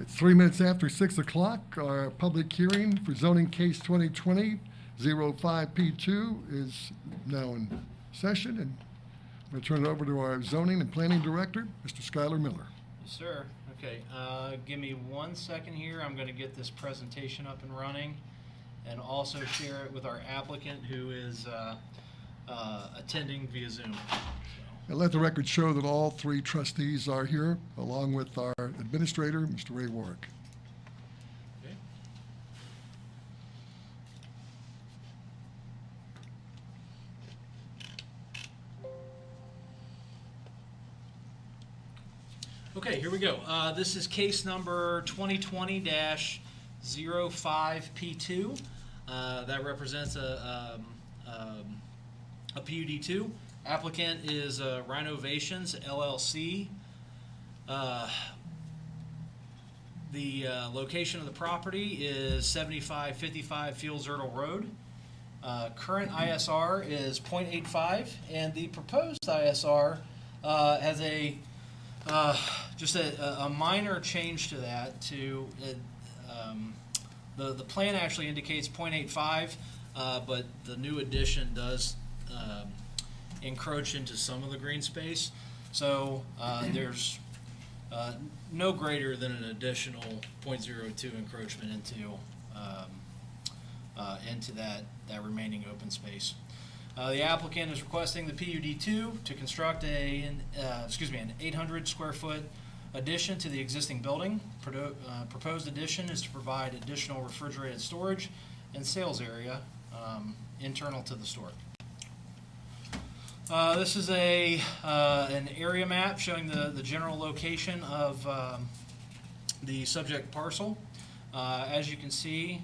It's 3 minutes after 6 o'clock. Our public hearing for zoning case 2020-05P2 is now in session, and I'm going to turn it over to our zoning and planning director, Mr. Skylar Miller. Yes, sir. Okay, give me 1 second here. I'm going to get this presentation up and running and also share it with our applicant who is attending via Zoom. And let the record show that all three trustees are here, along with our administrator, Mr. Ray Warwick. Okay. Okay, here we go. This is case number 2020-05P2. That represents a PUD2. Applicant is Rhinovations LLC. The location of the property is 7555 Fields Erdel Road. Current ISR is 0.85, and the proposed ISR has just a minor change to that. The plan actually indicates 0.85, but the new addition does encroach into some of the green space. So there's no greater than an additional 0.02 encroachment into that remaining open space. The applicant is requesting the PUD2 to construct an 800 square foot addition to the existing building. Proposed addition is to provide additional refrigerated storage and sales area internal to the store. This is an area map showing the general location of the subject parcel. As you can see,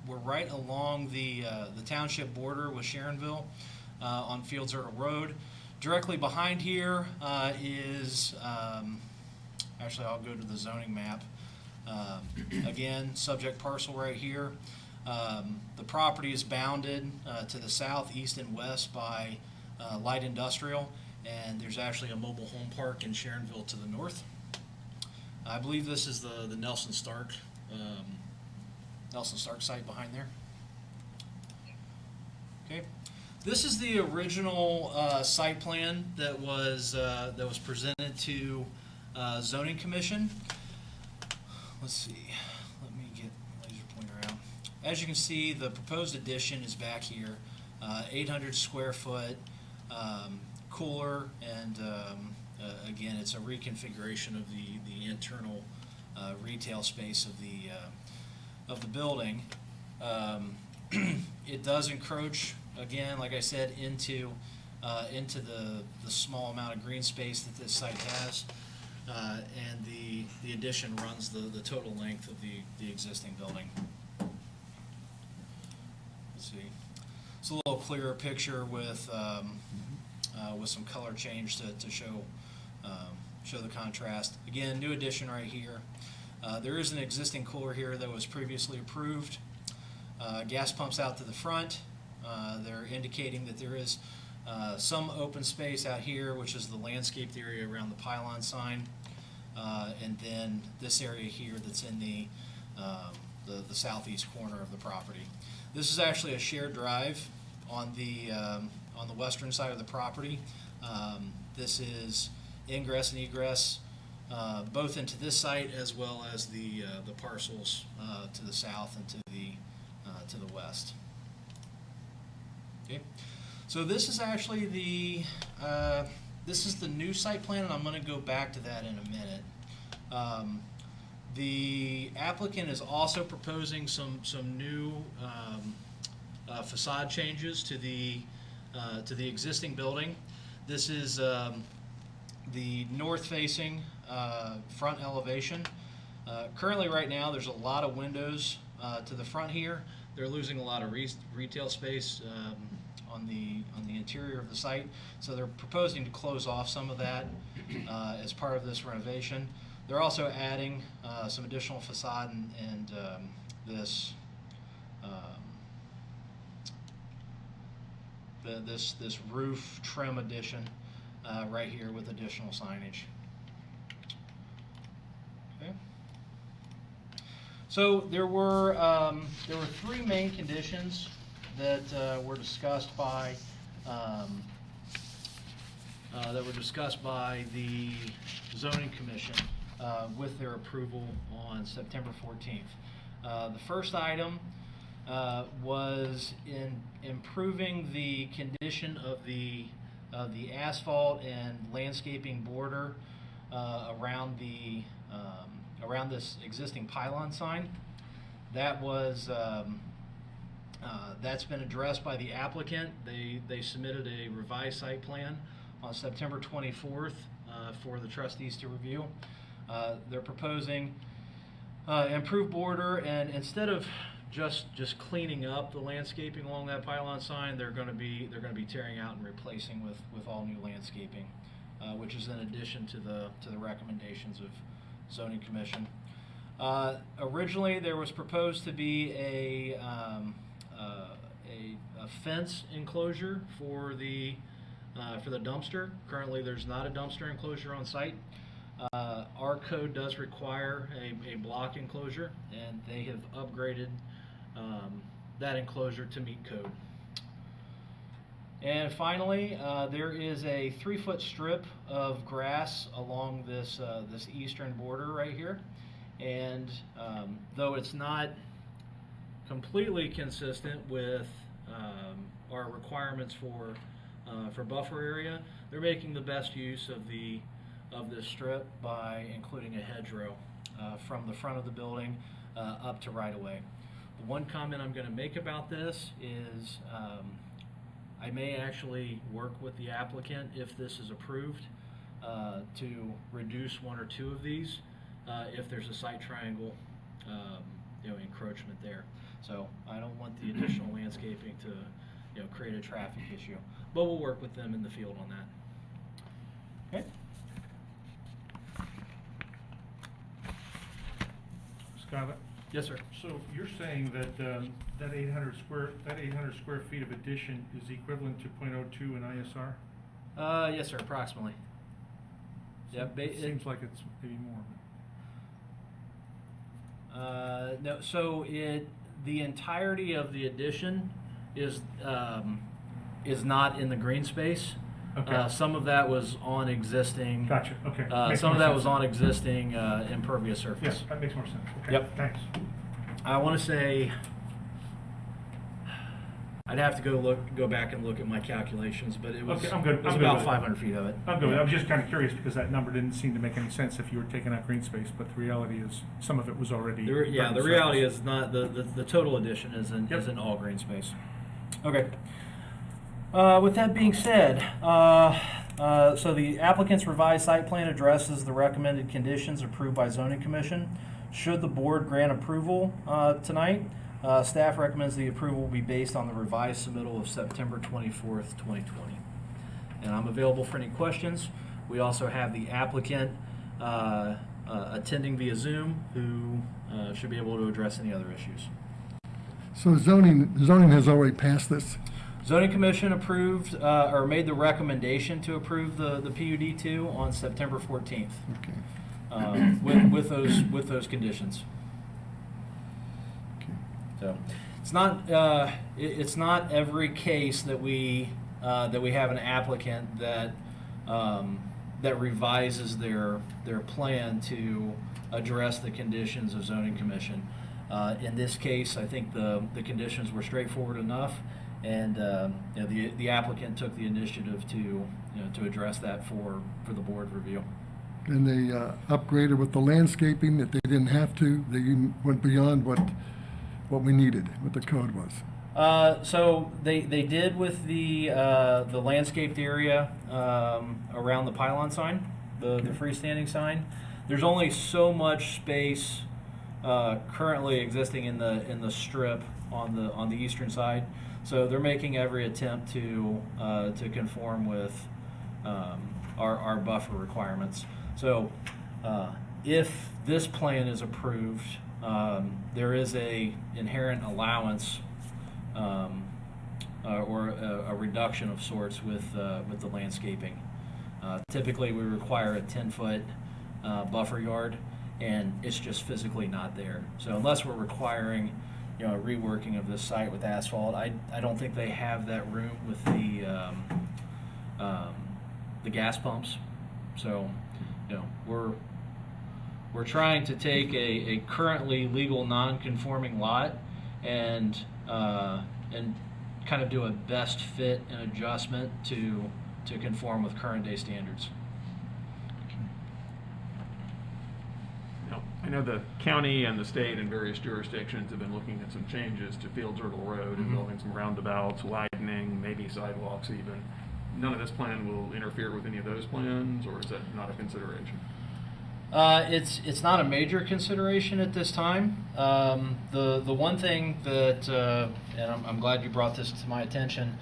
we're right along the township border with Sharonville on Fields Erdel Road. Directly behind here is, actually I'll go to the zoning map. Again, subject parcel right here. The property is bounded to the south, east, and west by light industrial, and there's actually a mobile home park in Sharonville to the north. I believe this is the Nelson Stark site behind there. Okay, this is the original site plan that was presented to zoning commission. Let's see. Let me get the laser pointer out. As you can see, the proposed addition is back here, 800 square foot cooler, and again, it's a reconfiguration of the internal retail space of the building. It does encroach, again, like I said, into the small amount of green space that this site has, and the addition runs the total length of the existing building. See, it's a little clearer picture with some color change to show the contrast. Again, new addition right here. There is an existing cooler here that was previously approved. Gas pumps out to the front. They're indicating that there is some open space out here, which is the landscaped area around the pylon sign, and then this area here that's in the southeast corner of the property. This is actually a shared drive on the western side of the property. This is ingress and egress both into this site as well as the parcels to the south and to the west. Okay, so this is actually this is the new site plan, and I'm going to go back to that in a minute. The applicant is also proposing some new facade changes to the existing building. This is the north-facing front elevation. Currently, right now, there's a lot of windows to the front here. They're losing a lot of retail space on the interior of the site, so they're proposing to close off some of that as part of this renovation. They're also adding some additional facade and this roof trim addition right here with additional signage. Okay. So there were three main conditions that were discussed by the zoning commission with their approval on September 14th. The first item was in improving the condition of the asphalt and landscaping border around this existing pylon sign. That was that's been addressed by the applicant. They submitted a revised site plan on September 24th for the trustees to review. They're proposing improved border, and instead of just cleaning up the landscaping along that pylon sign, they're going to be tearing out and replacing with all new landscaping, which is in addition to the recommendations of zoning commission. Originally, there was proposed to be a fence enclosure for the dumpster. Currently, there's not a dumpster enclosure on site. Our code does require a block enclosure, and they have upgraded that enclosure to meet code. And finally, there is a 3-foot strip of grass along this eastern border right here. And though it's not completely consistent with our requirements for buffer area, they're making the best use of this strip by including a hedgerow from the front of the building up to right away. The one comment I'm going to make about this is I may actually work with the applicant if this is approved to reduce 1 or 2 of these if there's a site triangle encroachment there. So I don't want the additional landscaping to create a traffic issue, but we'll work with them in the field on that. Okay. Scott, Yes, sir. so you're saying that that 800 square feet of addition is equivalent to .02 in ISR? Yes, sir. Approximately. Yep. It seems like it's maybe more. No. So the entirety of the addition is not in the green space. Okay. Some of that was on existing. Gotcha. Okay. Makes Some of more that was sense. on existing impervious surface. Yes, that makes more sense. Okay. Yep. Thanks. I want to say I'd have to go back and look at my calculations, but it was, Okay, I'm good. it was I'm good about with it. 500 feet of it. I'm good. I was just kind of curious because that number didn't seem to make any sense if you were taking out green space, but the reality is some of it was already. The impervious reality surface. is not the total addition isn't Yep. all green space. Okay. With that being said, so the applicant's revised site plan addresses the recommended conditions approved by zoning commission. Should the board grant approval tonight, staff recommends the approval be based on the revised submittal of September 24th, 2020. And I'm available for any questions. We also have the applicant attending via Zoom who should be able to address any other issues. So zoning has already passed this. Zoning Commission approved or made the recommendation to approve the PUD2 on September 14th Okay. with those conditions. Okay. So it's not every case that we have an applicant that revises their plan to address the conditions of Zoning Commission. In this case, I think the conditions were straightforward enough, and the applicant took the initiative to address that for the board review. And they upgraded with the landscaping that they didn't have to. They even went beyond what we needed, what the code was. So they did with the landscaped area around the pylon sign, the freestanding sign. There's only so much space currently existing in the strip on the eastern side, so they're making every attempt to conform with our buffer requirements. So if this plan is approved, there is a inherent allowance or a reduction of sorts with the landscaping. Typically, we require a 10-foot buffer yard, and it's just physically not there. So unless we're requiring, a reworking of this site with asphalt, I don't think they have that room with the gas pumps. So, we're trying to take a currently legal non-conforming lot and kind of do a best fit and adjustment to conform with current day standards. Now, I know the county and the state and various jurisdictions have been looking at some changes to Fields Erdel Road and building some roundabouts, widening, maybe sidewalks even. None of this plan will interfere with any of those plans, or is that not a consideration? It's not a major consideration at this time. The one thing that, and I'm glad you brought this to my attention,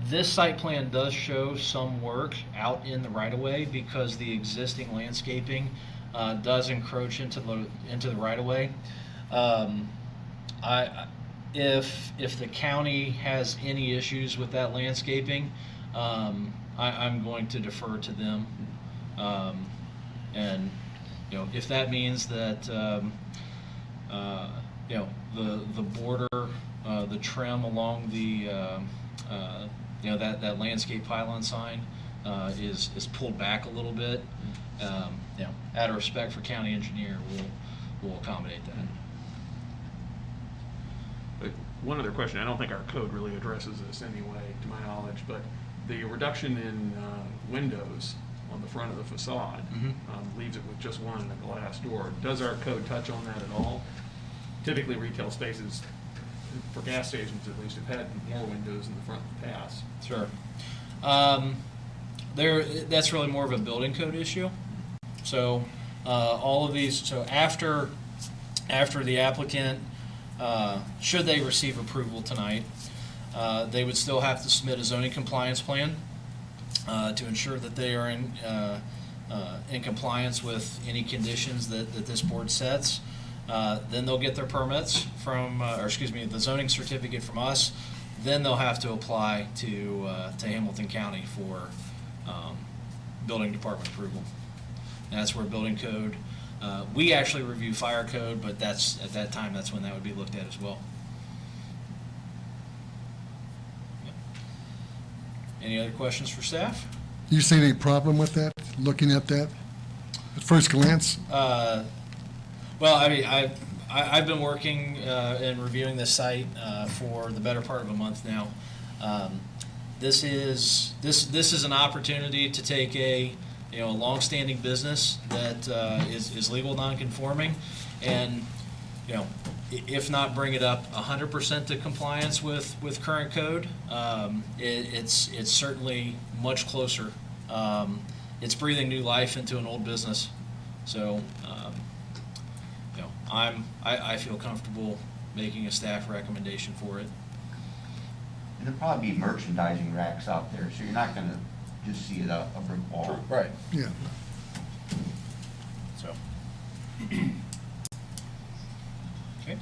this site plan does show some work out in the right-of-way because the existing landscaping does encroach into the right-of-way. If the county has any issues with that landscaping, I'm going to defer to them. And if that means that the border, the trim along the that landscape pylon sign is pulled back a little bit, out of respect for county engineer, we'll accommodate that. But one other question, I don't think our code really addresses this anyway, to my knowledge, but the reduction in windows on the front of the facade leaves it with just one and a glass door. Does our code touch on that at all? Typically, retail spaces, for gas stations at least, have had more windows in the front in the past. Sure. That's really more of a building code issue. So all of these, so after the applicant, should they receive approval tonight, they would still have to submit a zoning compliance plan to ensure that they are in compliance with any conditions that this board sets. Then they'll get their permits from, the zoning certificate from us. Then they'll have to apply to Hamilton County for building department approval. And that's where building code. We actually review fire code, but at that time that's when that would be looked at as well. Any other questions for staff? You see any problem with that, looking at that at first glance? Well, I mean, I've been working and reviewing this site for the better part of a month now. This is an opportunity to take a long-standing business that is legal non-conforming, and if not bring it up 100% to compliance with current code, it's certainly much closer. It's breathing new life into an old business. So, I feel comfortable making a staff recommendation for it. And there'll probably be merchandising racks out there, so you're not gonna just see a brick wall. Right. Yeah. So. Okay.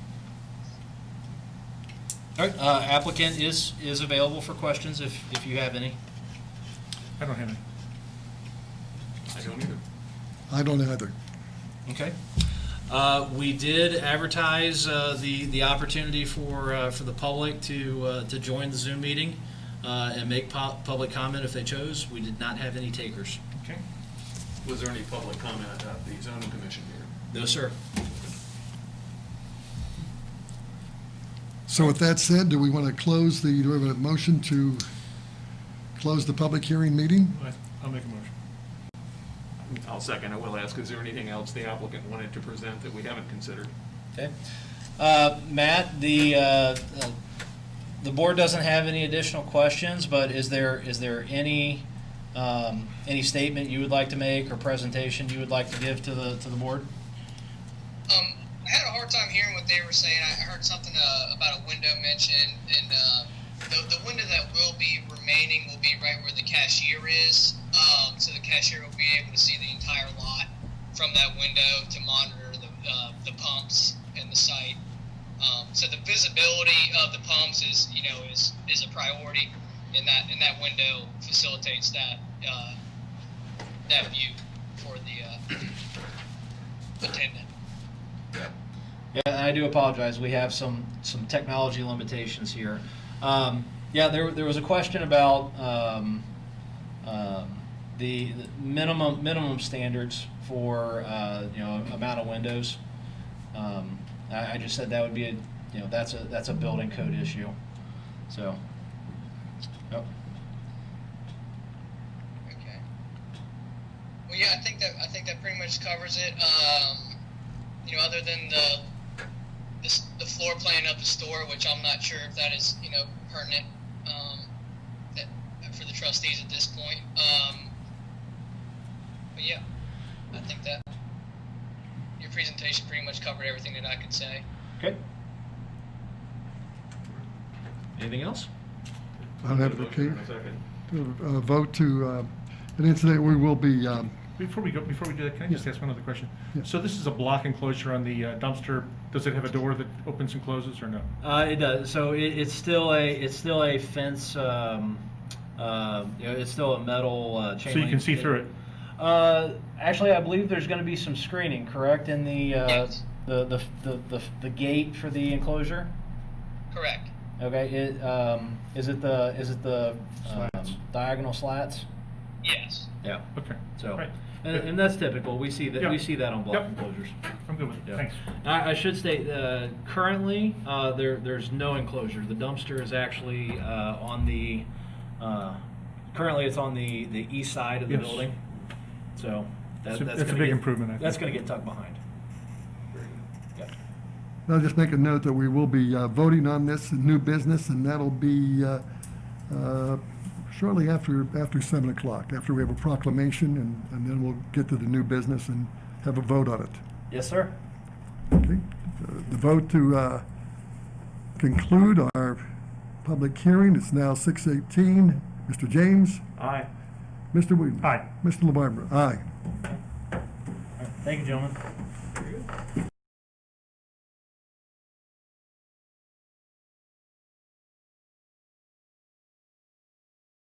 All right. Applicant is available for questions if you have any. I don't have any. I don't either. I don't either. Okay. We did advertise the opportunity for the public to join the Zoom meeting and make public comment if they chose. We did not have any takers. Okay. Was there any public comment about the zoning commission here? No, sir. So with that said, do we want to do we have a motion to close the public hearing meeting? I'll make a motion. I'll second. I will ask, is there anything else the applicant wanted to present that we haven't considered? Okay. Matt, the board doesn't have any additional questions, but is there any statement you would like to make or presentation you would like to give to the board? I had a hard time hearing what they were saying. I heard something about a window mentioned, and the window that will be remaining will be right where the cashier is. So the cashier will be able to see the entire lot from that window to monitor the pumps and the site. So the visibility of the pumps is a priority, and that window facilitates that view for attendant. Yeah, and I do apologize. We have some technology limitations here. Yeah, there was a question about the minimum standards for amount of windows. I just said that would be that's a building code issue. So. Yep. Okay. Well, yeah, I think that pretty much covers it. Other than the floor plan of the store, which I'm not sure if that is pertinent for the trustees at this point. But yeah, I think that your presentation pretty much covered everything that I could say. Okay. Anything else? I'll have the Motion case. in a second. Vote to, and incidentally, we will be, Before we do that, can I just ask one other question? Yeah. So this is a block enclosure on the dumpster. Does it have a door that opens and closes or no? It does. So it's still a fence. It's still a metal chain. So you link. can see through it? Actually, I believe there's going to be some screening, correct, in the Yes. the gate for the enclosure. Correct. Okay. Is it the Slats. diagonal slats? Yes. Yeah. Okay. So, Right. and that's typical. We see that Yeah. on block Yep. enclosures. I'm good with it. Yeah. Thanks. I should state, currently, there's no enclosure. The dumpster is actually on the, currently it's on the east side of the Yes. building. So that's That's a gonna big get- improvement, I think. That's going to get tucked behind. Yep. I'll just make a note that we will be voting on this new business, and that'll be shortly after 7 o'clock, after we have a proclamation, and then we'll get to the new business and have a vote on it. Yes, sir. Okay? The vote to conclude our public hearing, it's now 6:18. Mr. James? Aye. Mr. Whedon? Aye. Mr. LaBarbera? Aye. Thank you, gentlemen.